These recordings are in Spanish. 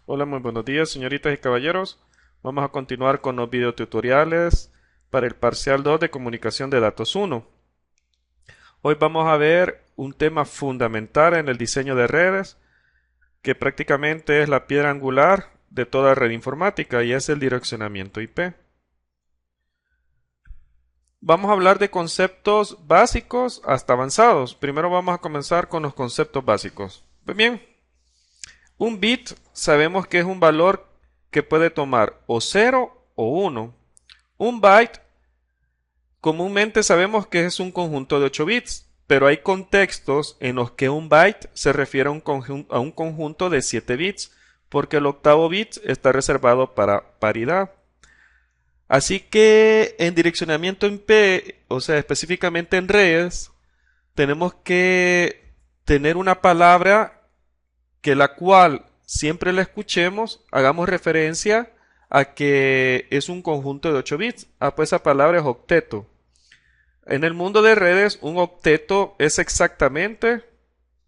Hola, muy buenos días, señoritas y caballeros. Vamos a continuar con los videotutoriales para el parcial 2 de comunicación de datos 1. Hoy vamos a ver un tema fundamental en el diseño de redes, que prácticamente es la piedra angular de toda red informática y es el direccionamiento IP. Vamos a hablar de conceptos básicos hasta avanzados. Primero vamos a comenzar con los conceptos básicos. Pues bien, un bit sabemos que es un valor que puede tomar o 0 o 1. Un byte comúnmente sabemos que es un conjunto de 8 bits, pero hay contextos en los que un byte se refiere a un conjunto de 7 bits, porque el octavo bit está reservado para paridad. Así que en direccionamiento en P, o sea, específicamente en redes, tenemos que tener una palabra que la cual siempre la escuchemos, hagamos referencia a que es un conjunto de 8 bits. Pues esa palabra es octeto. En el mundo de redes, un octeto es exactamente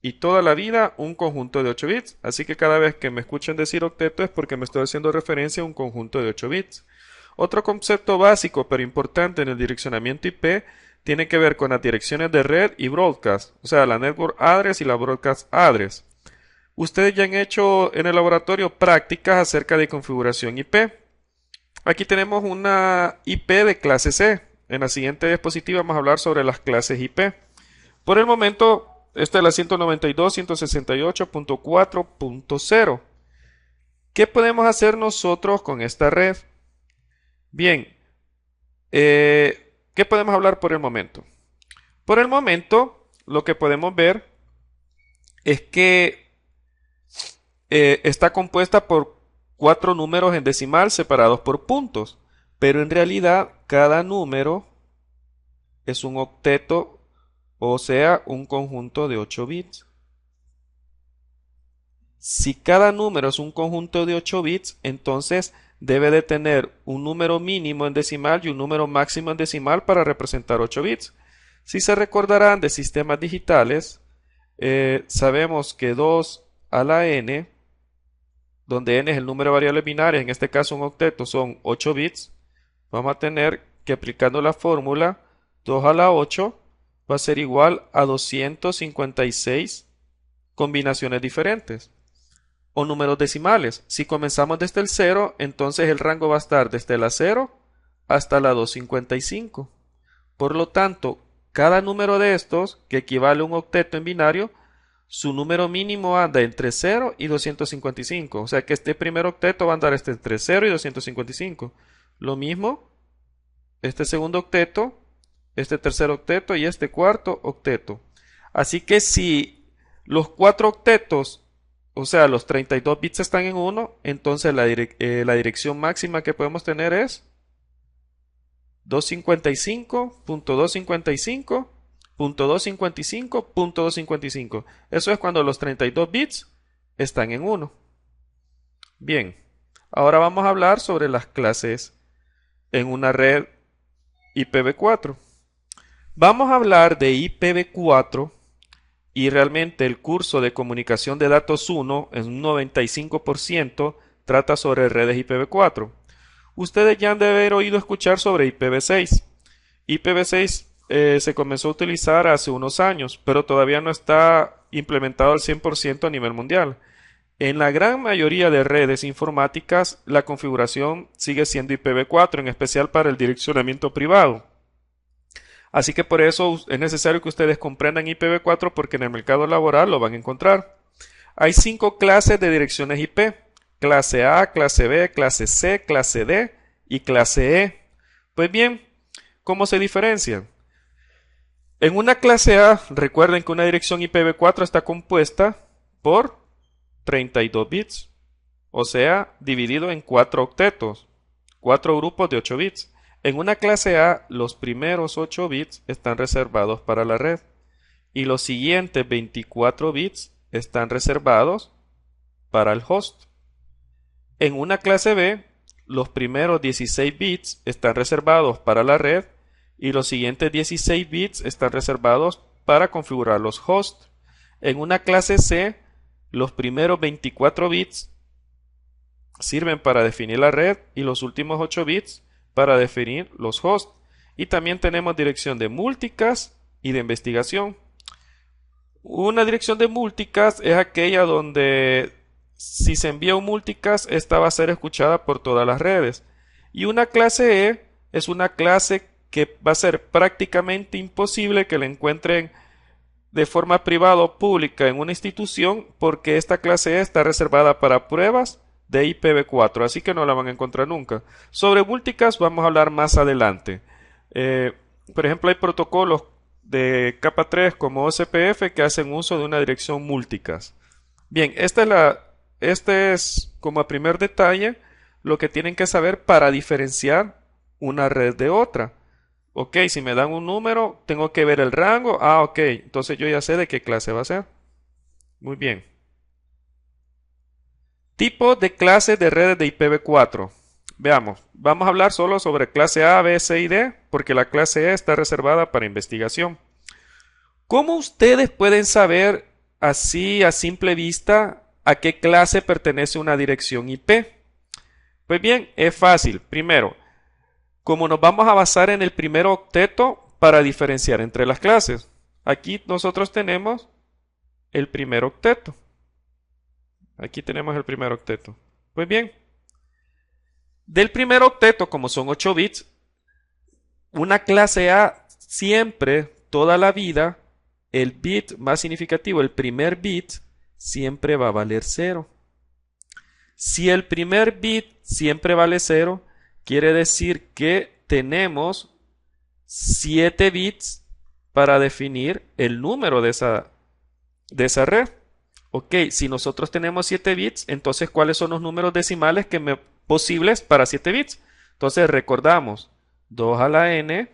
y toda la vida un conjunto de 8 bits. Así que cada vez que me escuchen decir octeto es porque me estoy haciendo referencia a un conjunto de 8 bits. Otro concepto básico pero importante en el direccionamiento IP tiene que ver con las direcciones de red y broadcast, o sea, la network address y la broadcast address. Ustedes ya han hecho en el laboratorio prácticas acerca de configuración IP. Aquí tenemos una IP de clase C. En la siguiente diapositiva vamos a hablar sobre las clases IP. Por el momento, esta es la 192.168.4.0. ¿Qué podemos hacer nosotros con esta red? Bien, ¿qué podemos hablar por el momento? Por el momento, lo que podemos ver es que está compuesta por 4 números en decimal separados por puntos, pero en realidad cada número es un octeto, o sea, un conjunto de 8 bits. Si cada número es un conjunto de 8 bits, entonces debe de tener un número mínimo en decimal y un número máximo en decimal para representar 8 bits. Si se recordarán de sistemas digitales, sabemos que 2 a la n, donde n es el número de variables binarias, en este caso un octeto, son 8 bits, vamos a tener que aplicando la fórmula 2 a la 8 va a ser igual a 256 combinaciones diferentes o números decimales. Si comenzamos desde el 0, entonces el rango va a estar desde la 0 hasta la 255. Por lo tanto, cada número de estos, que equivale a un octeto en binario, su número mínimo anda entre 0 y 255. O sea que este primer octeto va a andar entre 0 y 255. Lo mismo, este segundo octeto, este tercer octeto y este cuarto octeto. Así que si los 4 octetos, o sea, los 32 bits están en 1, entonces la dirección máxima que podemos tener es 255.255.255.255. Eso es cuando los 32 bits están en 1. Bien, ahora vamos a hablar sobre las clases en una red IPv4. Vamos a hablar de IPv4 y realmente el curso de comunicación de datos 1 en un 95% trata sobre redes IPv4. Ustedes ya han de haber oído escuchar sobre IPv6. IPv6 se comenzó a utilizar hace unos años, pero todavía no está implementado al 100% a nivel mundial. En la gran mayoría de redes informáticas, la configuración sigue siendo IPv4, en especial para el direccionamiento privado. Así que por eso es necesario que ustedes comprendan IPv4 porque en el mercado laboral lo van a encontrar. Hay 5 clases de direcciones IP: clase A, clase B, clase C, clase D y clase E. Pues bien, ¿cómo se diferencian? En una clase A, recuerden que una dirección IPv4 está compuesta por 32 bits, o sea, dividido en 4 octetos, 4 grupos de 8 bits. En una clase A, los primeros 8 bits están reservados para la red y los siguientes 24 bits están reservados para el host. En una clase B, los primeros 16 bits están reservados para la red y los siguientes 16 bits están reservados para configurar los hosts. En una clase C, los primeros 24 bits sirven para definir la red y los últimos 8 bits para definir los hosts. Y también tenemos dirección de multicast y de investigación. Una dirección de multicast es aquella donde si se envía un multicast, esta va a ser escuchada por todas las redes. Y una clase E es una clase que va a ser prácticamente imposible que la encuentren de forma privada o pública en una institución, porque esta clase E está reservada para pruebas de IPv4, así que no la van a encontrar nunca. Sobre multicast vamos a hablar más adelante. Por ejemplo, hay protocolos de capa 3 como OCPF que hacen uso de una dirección multicast. Bien, este es como a primer detalle lo que tienen que saber para diferenciar una red de otra. Ok, si me dan un número, tengo que ver el rango. Ah, ok, entonces yo ya sé de qué clase va a ser. Muy bien. Tipos de clases de redes de IPv4. Veamos, vamos a hablar solo sobre clase A, B, C y D, porque la clase E está reservada para investigación. ¿Cómo ustedes pueden saber así a simple vista a qué clase pertenece una dirección IP? Pues bien, es fácil. Primero, como nos vamos a basar en el primer octeto para diferenciar entre las clases. Aquí nosotros tenemos el primer octeto. Aquí tenemos el primer octeto. Pues bien, del primer octeto, como son 8 bits, una clase A siempre, toda la vida, el bit más significativo, el primer bit, siempre va a valer 0. Si el primer bit siempre vale 0, quiere decir que tenemos 7 bits para definir el número de esa red. Ok, si nosotros tenemos 7 bits, entonces ¿cuáles son los números decimales posibles para 7 bits? Entonces recordamos, 2 a la n,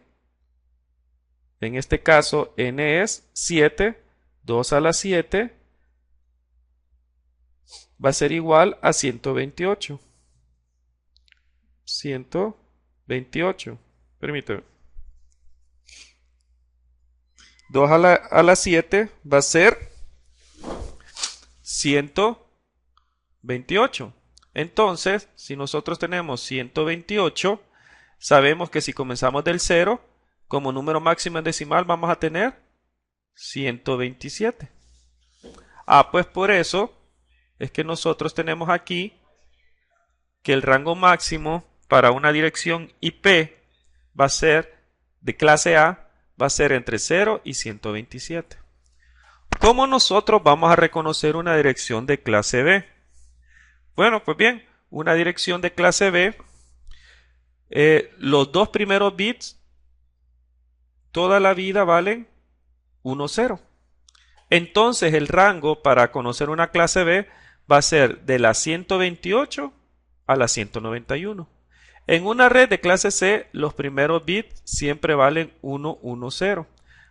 en este caso n es 7, 2 a la 7 va a ser igual a 128. 128. Permíteme. 2 a la 7 va a ser 128. Entonces, si nosotros tenemos 128, sabemos que si comenzamos del 0, como número máximo en decimal vamos a tener 127. Ah, pues por eso es que nosotros tenemos aquí que el rango máximo para una dirección IP va a ser de clase A, va a ser entre 0 y 127. ¿Cómo nosotros vamos a reconocer una dirección de clase B? Bueno, pues bien, una dirección de clase B, los dos primeros bits toda la vida valen 1, 0. Entonces el rango para conocer una clase B va a ser de la 128 a la 191. En una red de clase C, los primeros bits siempre valen 1, 1, 0.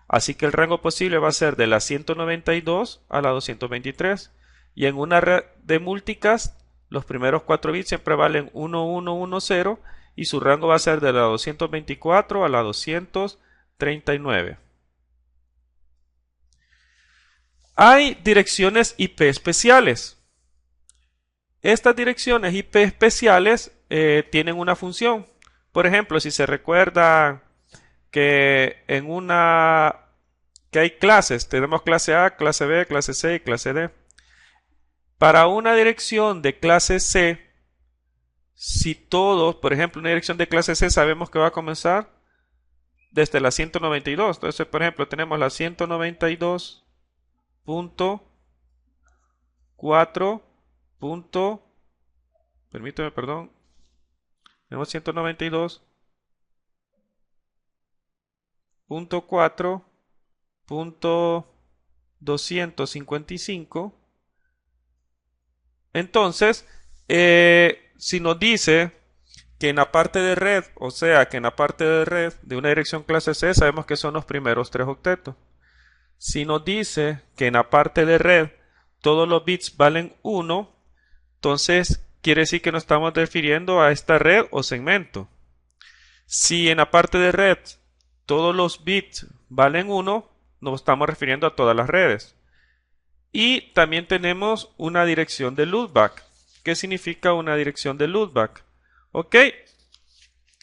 Así que el rango posible va a ser de la 192 a la 223. Y en una red de multicast, los primeros 4 bits siempre valen 1, 1, 1, 0. Y su rango va a ser de la 224 a la 239. Hay direcciones IP especiales. Estas direcciones IP especiales tienen una función. Por ejemplo, si se recuerda que que hay clases, tenemos clase A, clase B, clase C y clase D. Para una dirección de clase C, si todos, por ejemplo, una dirección de clase C sabemos que va a comenzar desde la 192. Entonces, por ejemplo, tenemos la 192.4. Permíteme, perdón. Tenemos 192.4.255. Entonces, si nos dice que en la parte de red, o sea, que en la parte de red de una dirección clase C, sabemos que son los primeros 3 octetos. Si nos dice que en la parte de red todos los bits valen 1, entonces quiere decir que nos estamos refiriendo a esta red o segmento. Si en la parte de red todos los bits valen 1, nos estamos refiriendo a todas las redes. Y también tenemos una dirección de loopback. ¿Qué significa una dirección de loopback? Ok,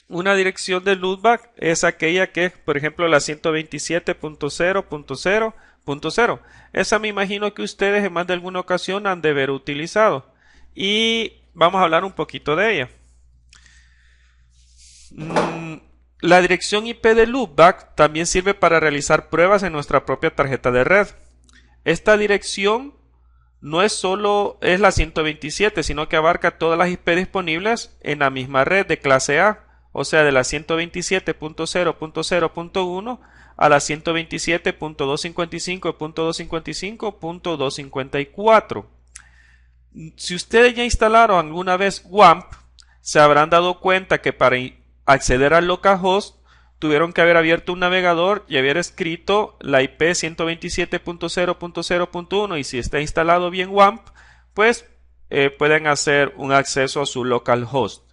una dirección de loopback es aquella que es, por ejemplo, la 127.0.0.0.0. Esa me imagino que ustedes en más de alguna ocasión han de haber utilizado. Y vamos a hablar un poquito de ella. La dirección IP de loopback también sirve para realizar pruebas en nuestra propia tarjeta de red. Esta dirección no es solo la 127, sino que abarca todas las IP disponibles en la misma red de clase A, o sea, de la 127.0.0.1 a la 127.255.255.254. Si ustedes ya instalaron alguna vez WAMP, se habrán dado cuenta que para acceder al localhost tuvieron que haber abierto un navegador y haber escrito la IP 127.0.0.1 y si está instalado bien WAMP, pues pueden hacer un acceso a su localhost.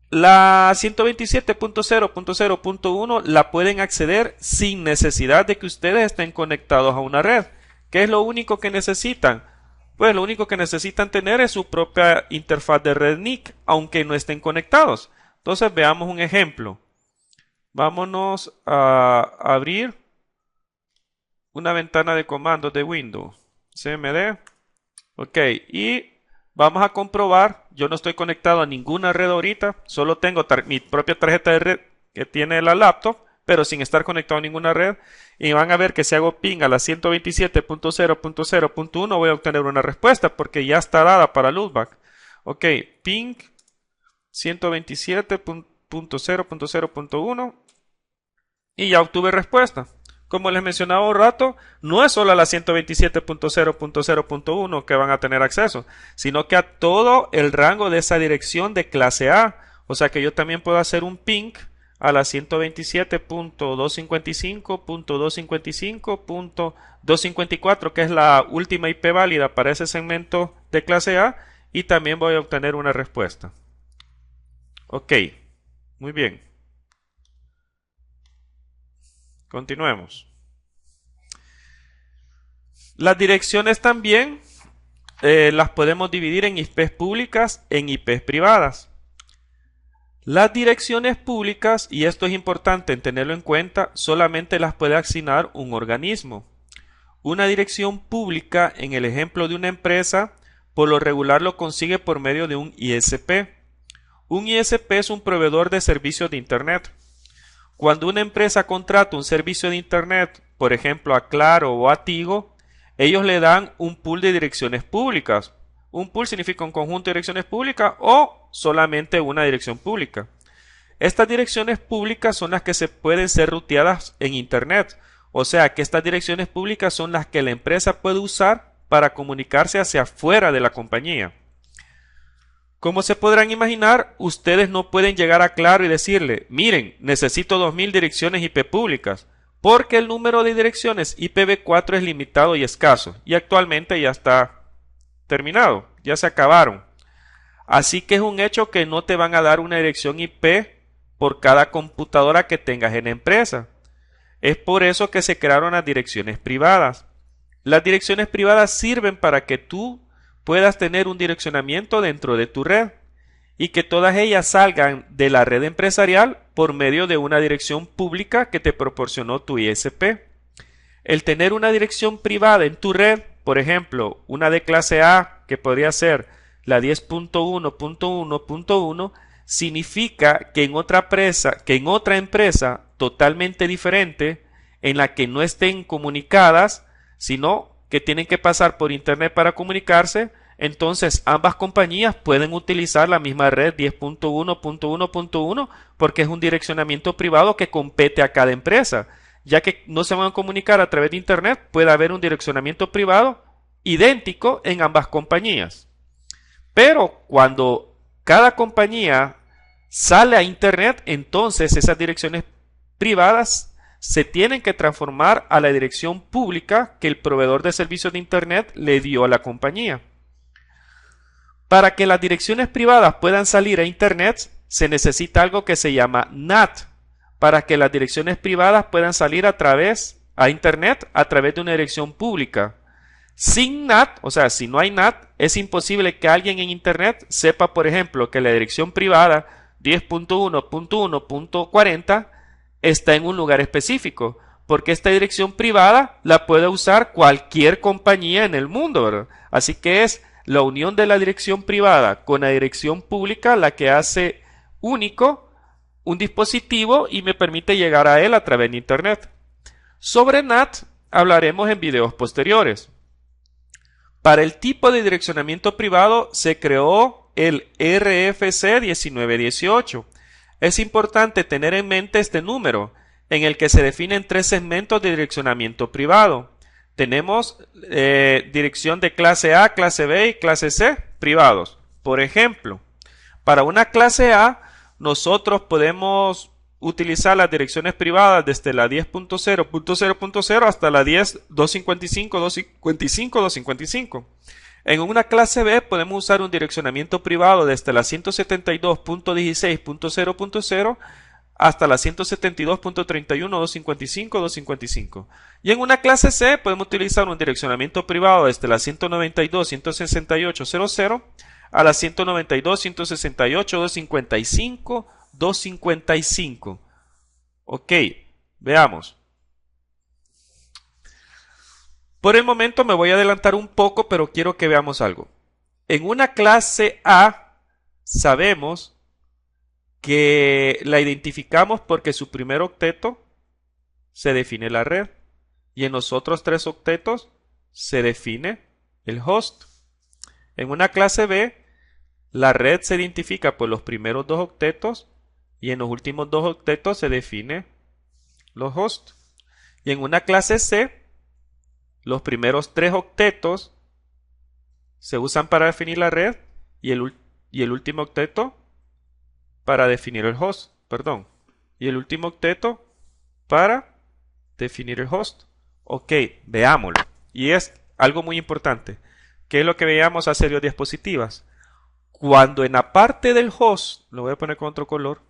La 127.0.0.1 la pueden acceder sin necesidad de que ustedes estén conectados a una red. ¿Qué es lo único que necesitan? Pues lo único que necesitan tener es su propia interfaz de red NIC, aunque no estén conectados. Entonces veamos un ejemplo. Vámonos a abrir una ventana de comandos de Windows. CMD. Ok, y vamos a comprobar. Yo no estoy conectado a ninguna red ahorita. Solo tengo mi propia tarjeta de red que tiene la laptop, pero sin estar conectado a ninguna red. Y van a ver que si hago ping a la 127.0.0.1 voy a obtener una respuesta porque ya está dada para loopback. Ok, ping 127.0.0.1 y ya obtuve respuesta. Como les mencionaba un rato, no es solo a la 127.0.0.1 que van a tener acceso, sino que a todo el rango de esa dirección de clase A. O sea que yo también puedo hacer un ping a la 127.255.255.254, que es la última IP válida para ese segmento de clase A, y también voy a obtener una respuesta. Ok, muy bien. Continuemos. Las direcciones también las podemos dividir en IPs públicas en IPs privadas. Las direcciones públicas, y esto es importante en tenerlo en cuenta, solamente las puede asignar un organismo. Una dirección pública, en el ejemplo de una empresa, por lo regular lo consigue por medio de un ISP. Un ISP es un proveedor de servicios de Internet. Cuando una empresa contrata un servicio de Internet, por ejemplo a Claro o a Tigo, ellos le dan un pool de direcciones públicas. Un pool significa un conjunto de direcciones públicas o solamente una dirección pública. Estas direcciones públicas son las que se pueden ser ruteadas en Internet. O sea que estas direcciones públicas son las que la empresa puede usar para comunicarse hacia afuera de la compañía. Como se podrán imaginar, ustedes no pueden llegar a Claro y decirle, miren, necesito 2000 direcciones IP públicas, porque el número de direcciones IPv4 es limitado y escaso, y actualmente ya está terminado, ya se acabaron. Así que es un hecho que no te van a dar una dirección IP por cada computadora que tengas en la empresa. Es por eso que se crearon las direcciones privadas. Las direcciones privadas sirven para que tú puedas tener un direccionamiento dentro de tu red y que todas ellas salgan de la red empresarial por medio de una dirección pública que te proporcionó tu ISP. El tener una dirección privada en tu red, por ejemplo, una de clase A que podría ser la 10.1.1.1, significa que en otra empresa totalmente diferente, en la que no estén comunicadas, sino que tienen que pasar por Internet para comunicarse, entonces ambas compañías pueden utilizar la misma red 10.1.1.1 porque es un direccionamiento privado que compete a cada empresa. Ya que no se van a comunicar a través de Internet, puede haber un direccionamiento privado idéntico en ambas compañías. Pero cuando cada compañía sale a Internet, entonces esas direcciones privadas se tienen que transformar a la dirección pública que el proveedor de servicios de Internet le dio a la compañía. Para que las direcciones privadas puedan salir a Internet, se necesita algo que se llama NAT, para que las direcciones privadas puedan salir a Internet a través de una dirección pública. Sin NAT, o sea, si no hay NAT, es imposible que alguien en Internet sepa, por ejemplo, que la dirección privada 10.1.1.40 está en un lugar específico, porque esta dirección privada la puede usar cualquier compañía en el mundo, ¿verdad? Así que es la unión de la dirección privada con la dirección pública la que hace único un dispositivo y me permite llegar a él a través de Internet. Sobre NAT hablaremos en videos posteriores. Para el tipo de direccionamiento privado se creó el RFC 1918. Es importante tener en mente este número, en el que se definen 3 segmentos de direccionamiento privado. Tenemos dirección de clase A, clase B y clase C privados. Por ejemplo, para una clase A, nosotros podemos utilizar las direcciones privadas desde la 10.0.0.0 hasta la 10.255.255.255. En una clase B podemos usar un direccionamiento privado desde la 172.16.0.0 hasta la 172.31.255.255. Y en una clase C podemos utilizar un direccionamiento privado desde la 192.168.00 a la 192.168.255.255. Ok, veamos. Por el momento me voy a adelantar un poco, pero quiero que veamos algo. En una clase A sabemos que la identificamos porque su primer octeto se define la red y en los otros 3 octetos se define el host. En una clase B, la red se identifica por los primeros 2 octetos y en los últimos 2 octetos se define los hosts. Y en una clase C, los primeros 3 octetos se usan para definir la red y el último octeto para definir el host, y el último octeto para definir el host. Ok, veámoslo. Y es algo muy importante. ¿Qué es lo que veíamos hace 2 diapositivas? Cuando en la parte del host, lo voy a poner con otro color,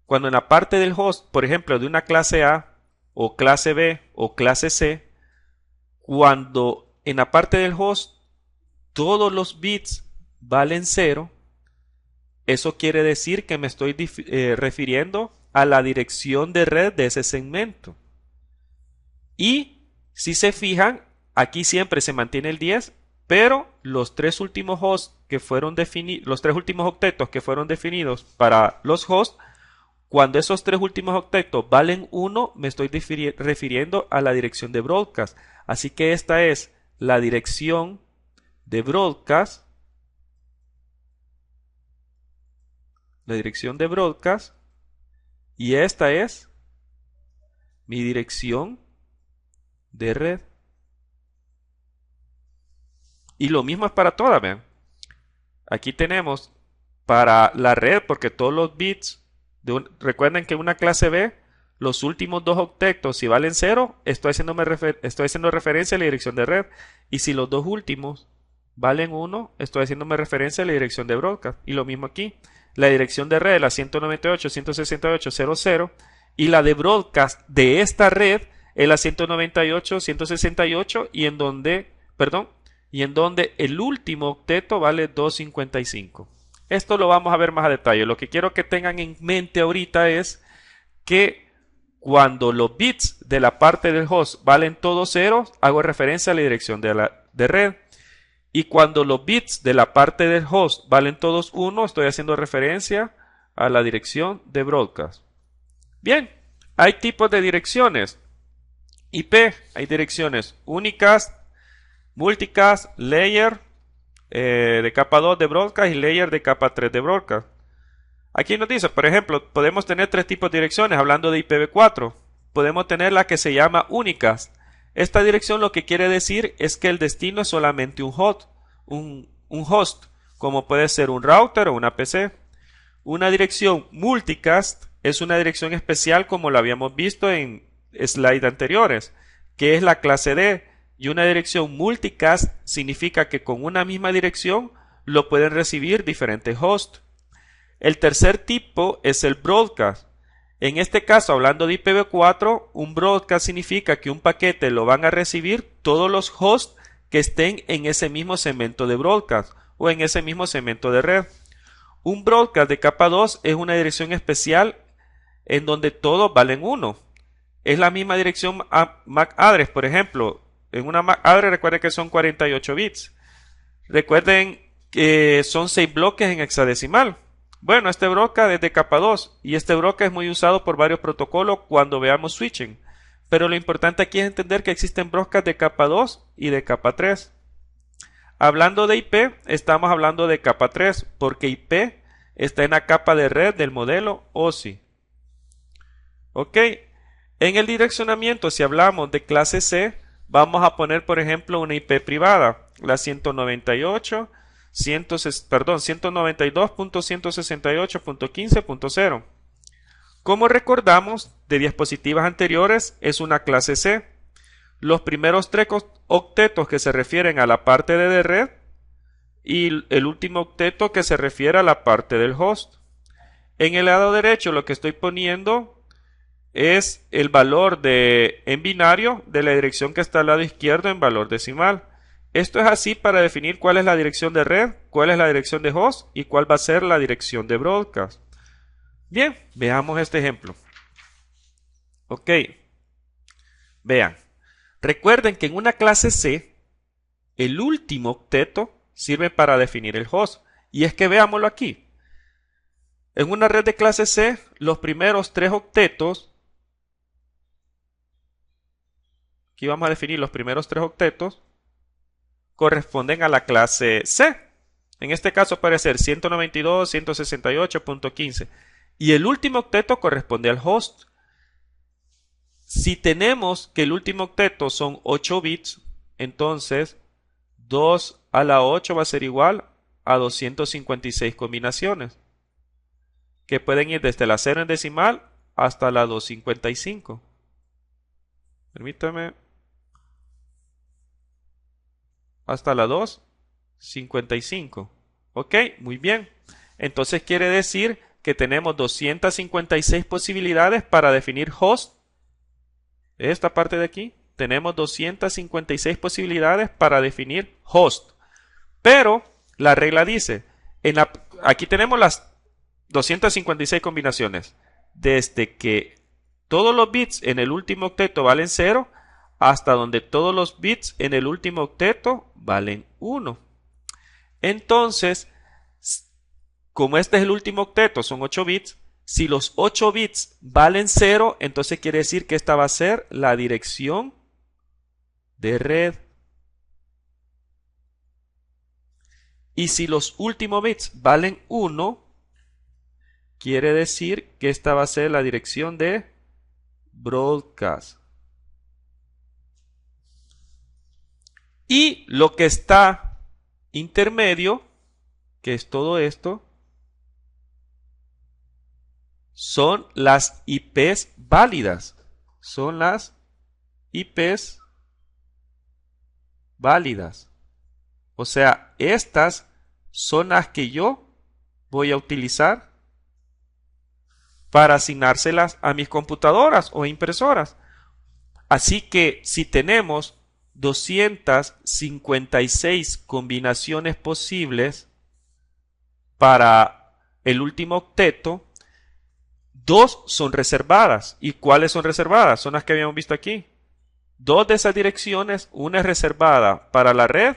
cuando en la parte del host, por ejemplo, de una clase A o clase B o clase C, cuando en la parte del host todos los bits valen 0, eso quiere decir que me estoy refiriendo a la dirección de red de ese segmento. Y si se fijan, aquí siempre se mantiene el 10, pero los 3 últimos hosts que fueron definidos, los 3 últimos octetos que fueron definidos para los hosts, cuando esos 3 últimos octetos valen 1, me estoy refiriendo a la dirección de broadcast. Así que esta es la dirección de broadcast. La dirección de broadcast. Y esta es mi dirección de red. Y lo mismo es para todas, vean. Aquí tenemos para la red, porque todos los bits, recuerden que en una clase B, los últimos 2 octetos, si valen 0, estoy haciendo referencia a la dirección de red. Y si los 2 últimos valen 1, estoy haciéndome referencia a la dirección de broadcast. Y lo mismo aquí. La dirección de red es la 198.168.0.0 y la de broadcast de esta red es la 198.168 y en donde el último octeto vale 255. Esto lo vamos a ver más a detalle. Lo que quiero que tengan en mente ahorita es que cuando los bits de la parte del host valen todos 0, hago referencia a la dirección de red. Y cuando los bits de la parte del host valen todos 1, estoy haciendo referencia a la dirección de broadcast. Bien, hay tipos de direcciones. IP, hay direcciones unicast, multicast, layer de capa 2 de broadcast y layer de capa 3 de broadcast. Aquí nos dice, por ejemplo, podemos tener 3 tipos de direcciones, hablando de IPv4. Podemos tener la que se llama unicast. Esta dirección lo que quiere decir es que el destino es solamente un host, como puede ser un router o una PC. Una dirección multicast es una dirección especial como lo habíamos visto en slides anteriores, que es la clase D. Y una dirección multicast significa que con una misma dirección lo pueden recibir diferentes hosts. El tercer tipo es el broadcast. En este caso, hablando de IPv4, un broadcast significa que un paquete lo van a recibir todos los hosts que estén en ese mismo segmento de broadcast o en ese mismo segmento de red. Un broadcast de capa 2 es una dirección especial en donde todos valen 1. Es la misma dirección a MAC address, por ejemplo. En una MAC address recuerden que son 48 bits. Recuerden que son 6 bloques en hexadecimal. Bueno, este broadcast es de capa 2 y este broadcast es muy usado por varios protocolos cuando veamos switching. Pero lo importante aquí es entender que existen broadcasts de capa 2 y de capa 3. Hablando de IP, estamos hablando de capa 3 porque IP está en la capa de red del modelo OSI. Ok, en el direccionamiento, si hablamos de clase C, vamos a poner, por ejemplo, una IP privada, la 192.168.15.0. Como recordamos de diapositivas anteriores, es una clase C. Los primeros 3 octetos que se refieren a la parte de red y el último octeto que se refiere a la parte del host. En el lado derecho lo que estoy poniendo es el valor en binario de la dirección que está al lado izquierdo en valor decimal. Esto es así para definir cuál es la dirección de red, cuál es la dirección de host y cuál va a ser la dirección de broadcast. Bien, veamos este ejemplo. Ok, vean. Recuerden que en una clase C, el último octeto sirve para definir el host. Y es que veámoslo aquí. En una red de clase C, los primeros 3 octetos, aquí vamos a definir los primeros 3 octetos, corresponden a la clase C. En este caso puede ser 192.168.15. Y el último octeto corresponde al host. Si tenemos que el último octeto son 8 bits, entonces 2 a la 8 va a ser igual a 256 combinaciones, que pueden ir desde la 0 en decimal hasta la 255. Permítame. Hasta la 255. Ok, muy bien. Entonces quiere decir que tenemos 256 posibilidades para definir host. Esta parte de aquí, tenemos 256 posibilidades para definir host. Pero la regla dice, aquí tenemos las 256 combinaciones. Desde que todos los bits en el último octeto valen 0 hasta donde todos los bits en el último octeto valen 1. Entonces, como este es el último octeto, son 8 bits, si los 8 bits valen 0, entonces quiere decir que esta va a ser la dirección de red. Y si los últimos bits valen 1, quiere decir que esta va a ser la dirección de broadcast. Y lo que está intermedio, que es todo esto, son las IPs válidas. Son las IPs válidas. O sea, estas son las que yo voy a utilizar para asignárselas a mis computadoras o impresoras. Así que si tenemos 256 combinaciones posibles para el último octeto, 2 son reservadas. ¿Y cuáles son reservadas? Son las que habíamos visto aquí. 2 de esas direcciones, una es reservada para la red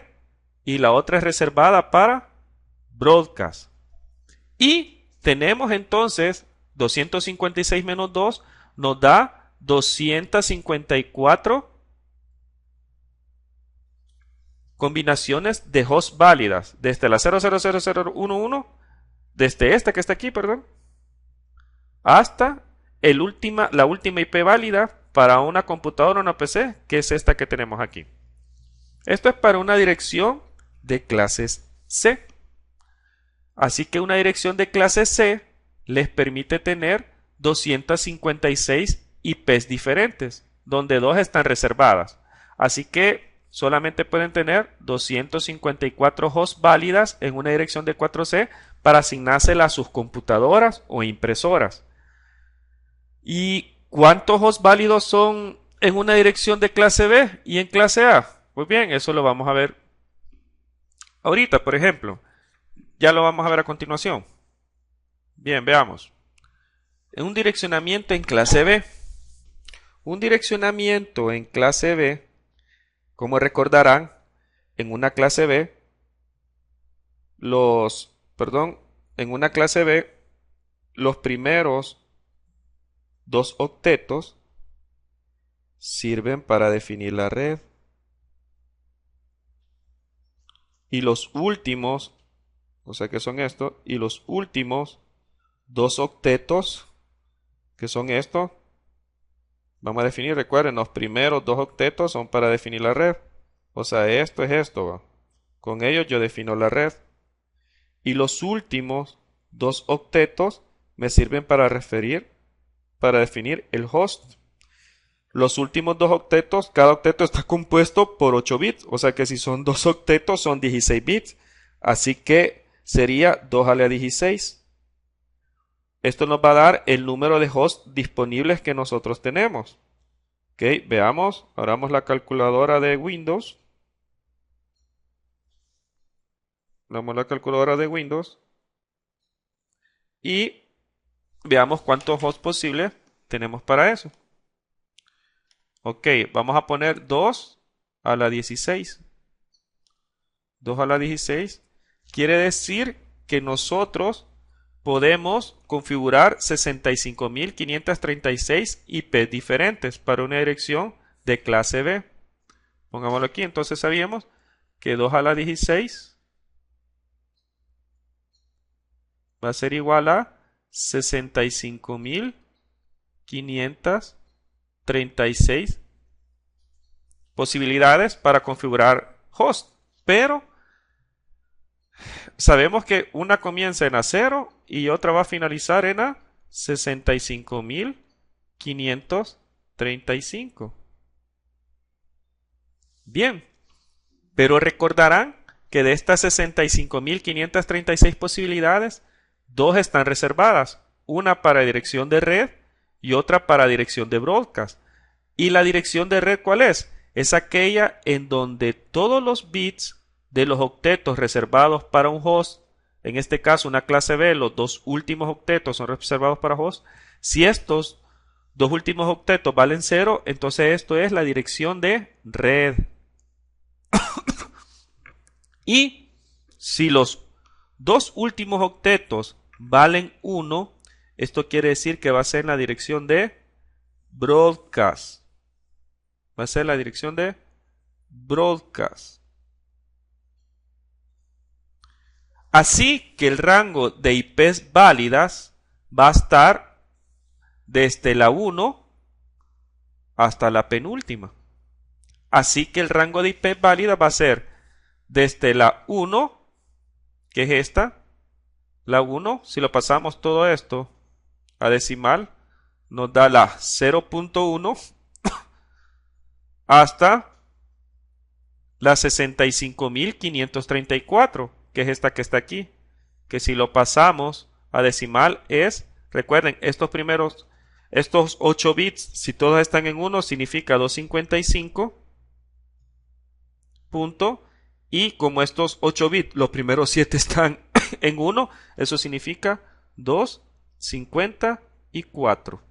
y la otra es reservada para broadcast. Y tenemos entonces 256 menos 2 nos da 254 combinaciones de host válidas desde la 000011, desde esta que está aquí, perdón, hasta la última IP válida para una computadora o una PC, que es esta que tenemos aquí. Esto es para una dirección de clases C. Así que una dirección de clase C les permite tener 256 IPs diferentes, donde 2 están reservadas. Así que solamente pueden tener 254 hosts válidas en una dirección de 4C para asignársela a sus computadoras o impresoras. ¿Y cuántos hosts válidos son en una dirección de clase B y en clase A? Pues bien, eso lo vamos a ver ahorita, por ejemplo. Ya lo vamos a ver a continuación. Bien, veamos. Un direccionamiento en clase B. Un direccionamiento en clase B, como recordarán, en una clase B, en una clase B, los primeros dos octetos sirven para definir la red. Y los últimos, o sea que son estos, y los últimos dos octetos, que son estos, vamos a definir, recuerden, los primeros dos octetos son para definir la red. O sea, esto es esto, ¿va? Con ellos yo defino la red. Y los últimos dos octetos me sirven para definir el host. Los últimos dos octetos, cada octeto está compuesto por 8 bits. O sea que si son dos octetos son 16 bits. Así que sería 2 a la 16. Esto nos va a dar el número de hosts disponibles que nosotros tenemos. Ok, veamos, abramos la calculadora de Windows. Abramos la calculadora de Windows. Y veamos cuántos hosts posibles tenemos para eso. Ok, vamos a poner 2 a la 16. 2 a la 16 quiere decir que nosotros podemos configurar 65.536 IP diferentes para una dirección de clase B. Pongámoslo aquí, entonces sabíamos que 2 a la 16 va a ser igual a 65.536 posibilidades para configurar host, pero sabemos que una comienza en A0 y otra va a finalizar en A 65.535. Bien, pero recordarán que de estas 65.536 posibilidades, dos están reservadas, una para dirección de red y otra para dirección de broadcast. ¿Y la dirección de red cuál es? Es aquella en donde todos los bits de los octetos reservados para un host, en este caso una clase B, los dos últimos octetos son reservados para host. Si estos dos últimos octetos valen 0, entonces esto es la dirección de red. Y si los dos últimos octetos valen 1, esto quiere decir que va a ser la dirección de broadcast. Va a ser la dirección de broadcast. Así que el rango de IPs válidas va a estar desde la 1 hasta la penúltima. Así que el rango de IPs válidas va a ser desde la 1, que es esta, la 1, si lo pasamos todo esto a decimal, nos da la 0.1 hasta la 65.534, que es esta que está aquí, que si lo pasamos a decimal es, recuerden, estos 8 bits, si todos están en 1, significa 255. Punto, y como estos 8 bits, los primeros 7 están en 1, eso significa 254.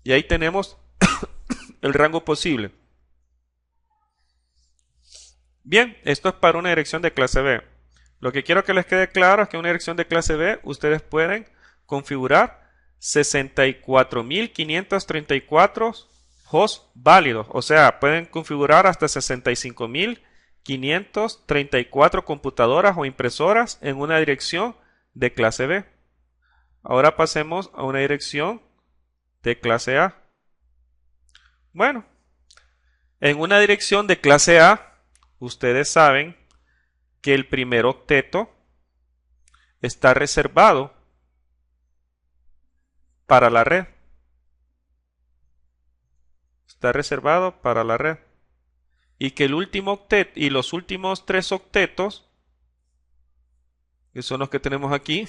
Y ahí tenemos el rango posible. Bien, esto es para una dirección de clase B. Lo que quiero que les quede claro es que en una dirección de clase B ustedes pueden configurar 64.534 hosts válidos. O sea, pueden configurar hasta 65.534 computadoras o impresoras en una dirección de clase B. Ahora pasemos a una dirección de clase A. Bueno, en una dirección de clase A, ustedes saben que el primer octeto está reservado para la red. Está reservado para la red. Y que el último octeto y los últimos 3 octetos, que son los que tenemos aquí,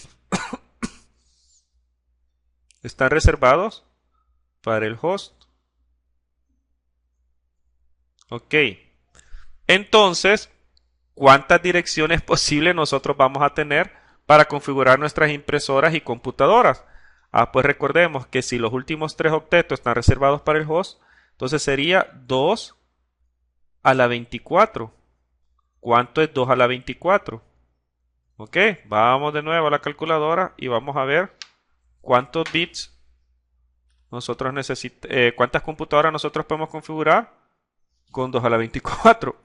están reservados para el host. Ok. Entonces, ¿cuántas direcciones posibles nosotros vamos a tener para configurar nuestras impresoras y computadoras? Pues recordemos que si los últimos 3 octetos están reservados para el host, entonces sería 2 a la 24. ¿Cuánto es 2 a la 24? Ok, vamos de nuevo a la calculadora y vamos a ver cuántos bits nosotros necesitamos, cuántas computadoras nosotros podemos configurar con 2 a la 24.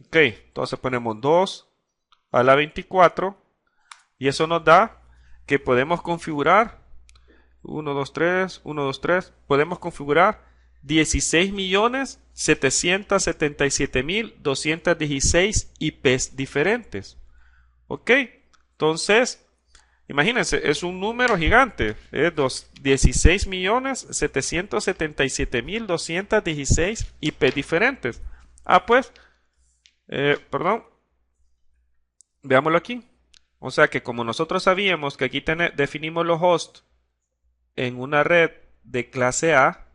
Ok, entonces ponemos 2 a la 24 y eso nos da que podemos configurar 1, 2, 3, 1, 2, 3, podemos configurar 16.777.216 IPs diferentes. Ok, entonces imagínense, es un número gigante, es 16.777.216 IPs diferentes. Pues, perdón, veámoslo aquí. O sea que como nosotros sabíamos que aquí definimos los hosts en una red de clase A,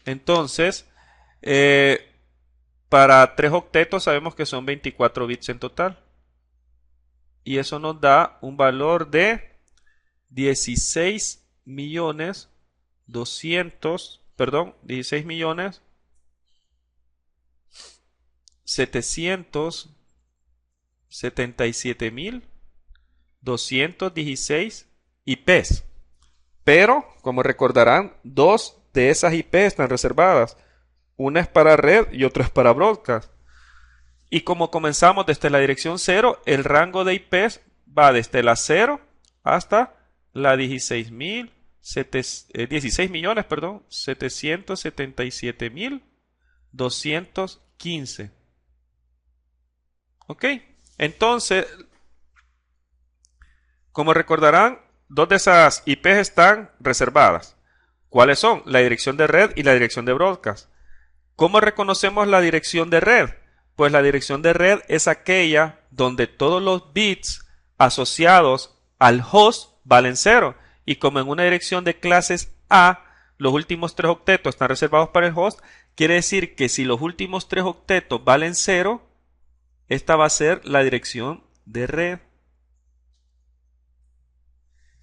entonces para 3 octetos sabemos que son 24 bits en total. Y eso nos da un valor de 16.777.216 IPs. Pero, como recordarán, 2 de esas IPs están reservadas. Una es para red y otra es para broadcast. Y como comenzamos desde la dirección 0, el rango de IPs va desde la 0 hasta la 16.777.215. Ok, entonces, como recordarán, 2 de esas IPs están reservadas. ¿Cuáles son? La dirección de red y la dirección de broadcast. ¿Cómo reconocemos la dirección de red? Pues la dirección de red es aquella donde todos los bits asociados al host valen 0. Y como en una dirección de clases A, los últimos 3 octetos están reservados para el host, quiere decir que si los últimos 3 octetos valen 0, esta va a ser la dirección de red.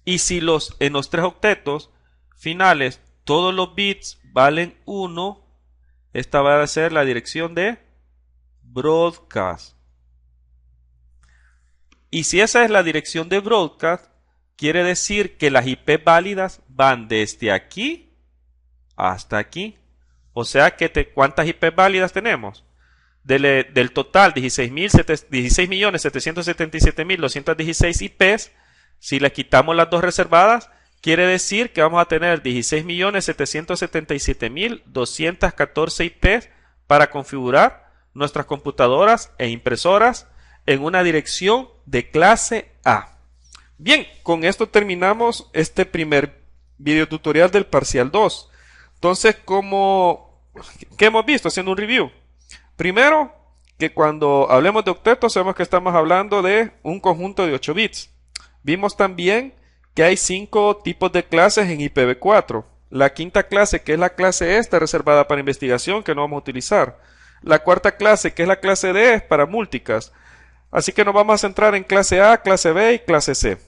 Y si en los 3 octetos finales todos los bits valen 1, esta va a ser la dirección de broadcast. Y si esa es la dirección de broadcast, quiere decir que las IP válidas van desde aquí hasta aquí. O sea que ¿cuántas IP válidas tenemos? Del total 16.777.216 IPs, si le quitamos las dos reservadas, quiere decir que vamos a tener 16.777.214 IPs para configurar nuestras computadoras e impresoras en una dirección de clase A. Bien, con esto terminamos este primer video tutorial del parcial 2. Entonces, ¿qué hemos visto haciendo un review? Primero, que cuando hablemos de octetos sabemos que estamos hablando de un conjunto de 8 bits. Vimos también que hay 5 tipos de clases en IPv4. La quinta clase, que es la clase E, está reservada para investigación, que no vamos a utilizar. La cuarta clase, que es la clase D, es para multicast. Así que nos vamos a centrar en clase A, clase B y clase C.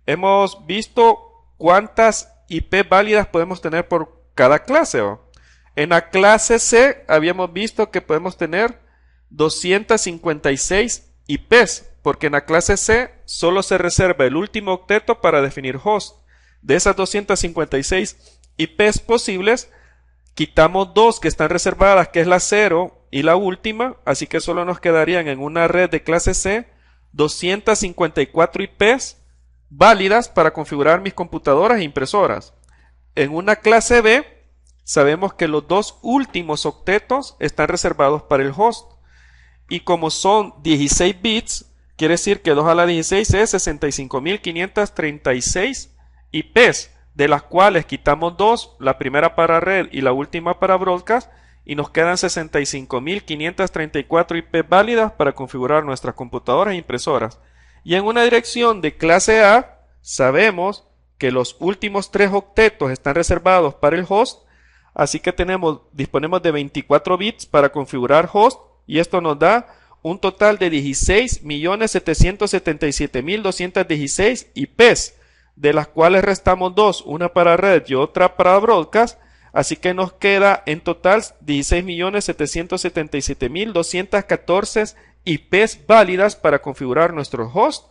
Hemos visto cuántas IP válidas podemos tener por cada clase. En la clase C habíamos visto que podemos tener 256 IPs, porque en la clase C solo se reserva el último octeto para definir host. De esas 256 IPs posibles, quitamos 2 que están reservadas, que es la 0 y la última, así que solo nos quedarían en una red de clase C 254 IPs válidas para configurar mis computadoras e impresoras. En una clase B, sabemos que los 2 últimos octetos están reservados para el host. Y como son 16 bits, quiere decir que 2 a la 16 es 65.536 IPs, de las cuales quitamos 2, la primera para red y la última para broadcast, y nos quedan 65.534 IPs válidas para configurar nuestras computadoras e impresoras. Y en una dirección de clase A, sabemos que los últimos 3 octetos están reservados para el host, Así que disponemos de 24 bits para configurar host y esto nos da un total de 16.777.216 IPs, de las cuales restamos dos, una para red y otra para broadcast. Así que nos queda en total 16.777.214 IPs válidas para configurar nuestros hosts,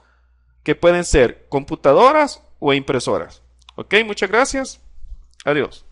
que pueden ser computadoras o impresoras. Ok, muchas gracias. Adiós.